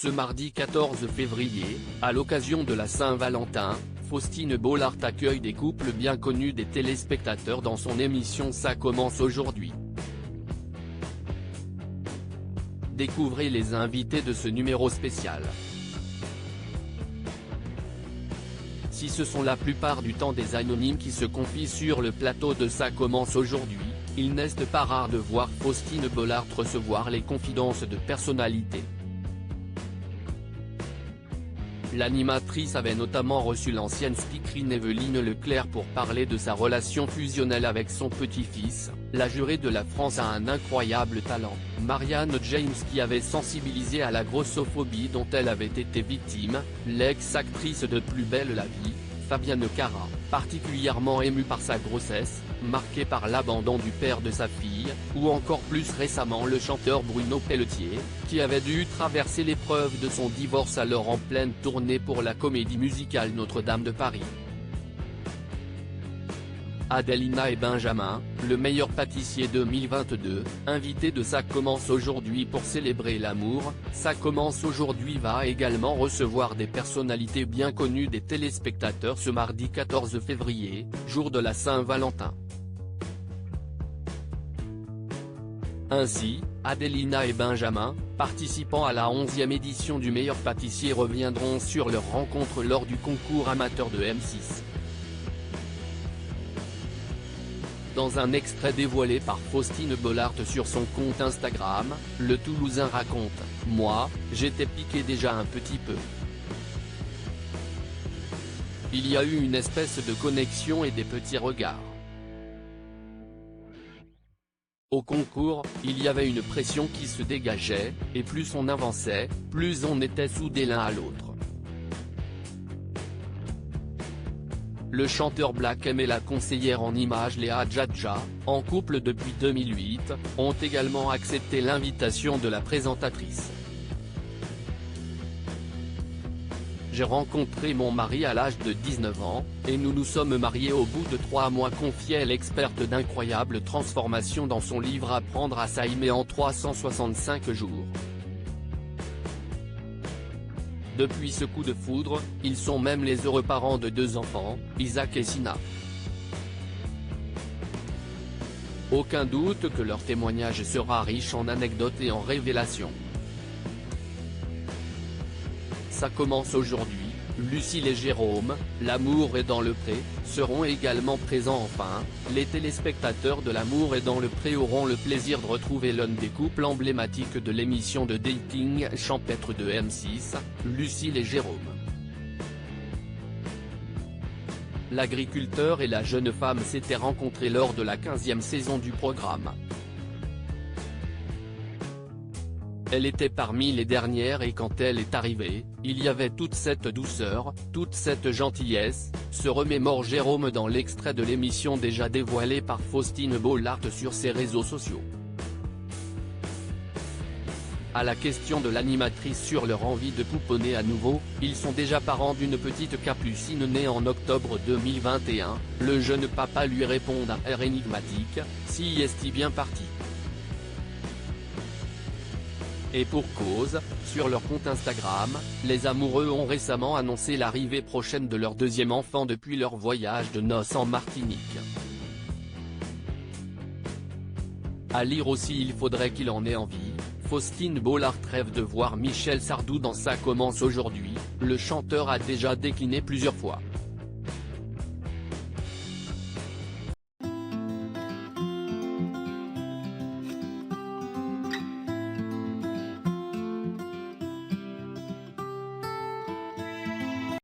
Ce mardi 14 février, à l'occasion de la Saint-Valentin, Faustine Bollaert accueille des couples bien connus des téléspectateurs dans son émission Ça commence aujourd'hui. Découvrez les invités de ce numéro spécial. Si ce sont la plupart du temps des anonymes qui se confient sur le plateau de Ça commence aujourd'hui, il n'est pas rare de voir Faustine Bollaert recevoir les confidences de personnalités. L'animatrice avait notamment reçu l'ancienne speakerine Evelyne Leclerc pour parler de sa relation fusionnelle avec son petit-fils. La jurée de la France a un incroyable talent, Marianne James, qui avait sensibilisé à la grossophobie dont elle avait été victime, l'ex-actrice de Plus belle la vie, Fabienne Cara, particulièrement émue par sa grossesse, marquée par l'abandon du père de sa fille, ou encore plus récemment le chanteur Bruno Pelletier, qui avait dû traverser l'épreuve de son divorce alors en pleine tournée pour la comédie musicale Notre-Dame de Paris. Adelina et Benjamin, le meilleur pâtissier 2022, invité de Ça commence aujourd'hui pour célébrer l'amour. Ça commence aujourd'hui va également recevoir des personnalités bien connues des téléspectateurs ce mardi 14 février, jour de la Saint-Valentin. Ainsi, Adelina et Benjamin, participants à la 11e édition du meilleur pâtissier, reviendront sur leur rencontre lors du concours amateur de M6. Dans un extrait dévoilé par Faustine Bollaert sur son compte Instagram, le Toulousain raconte « Moi, j'étais piqué déjà un petit peu. Il y a eu une espèce de connexion et des petits regards. Au concours, il y avait une pression qui se dégageait, et plus on avançait, plus on était soudés l'un à l'autre. » Le chanteur Black M et la conseillère en images Léa Djadja, en couple depuis 2008, ont également accepté l'invitation de la présentatrice. J'ai rencontré mon mari à l'âge de 19 ans, et nous nous sommes mariés au bout de 3 mois, confiait l'experte d'incroyables transformations dans son livre Apprendre à s'aimer en 365 jours. Depuis ce coup de foudre, ils sont même les heureux parents de 2 enfants, Isaac et Sina. Aucun doute que leur témoignage sera riche en anecdotes et en révélations. Ça commence aujourd'hui. Lucille et Jérôme, L'amour est dans le pré, seront également présents. Enfin, les téléspectateurs de L'amour est dans le pré auront le plaisir de retrouver l'un des couples emblématiques de l'émission de dating champêtre de M6, Lucille et Jérôme. L'agriculteur et la jeune femme s'étaient rencontrés lors de la 15e saison du programme. Elle était parmi les dernières et quand elle est arrivée, il y avait toute cette douceur, toute cette gentillesse, se remémore Jérôme dans l'extrait de l'émission déjà dévoilé par Faustine Bollaert sur ses réseaux sociaux. À la question de l'animatrice sur leur envie de pouponner à nouveau, ils sont déjà parents d'une petite capucine née en octobre 2021, le jeune papa lui répond d'un air énigmatique, « Si est-il bien parti ?» Et pour cause, sur leur compte Instagram, les amoureux ont récemment annoncé l'arrivée prochaine de leur 2e enfant depuis leur voyage de noces en Martinique. À lire aussi, il faudrait qu'il en ait envie. Faustine Bollaert rêve de voir Michel Sardou dans Ça commence aujourd'hui, le chanteur a déjà décliné plusieurs fois.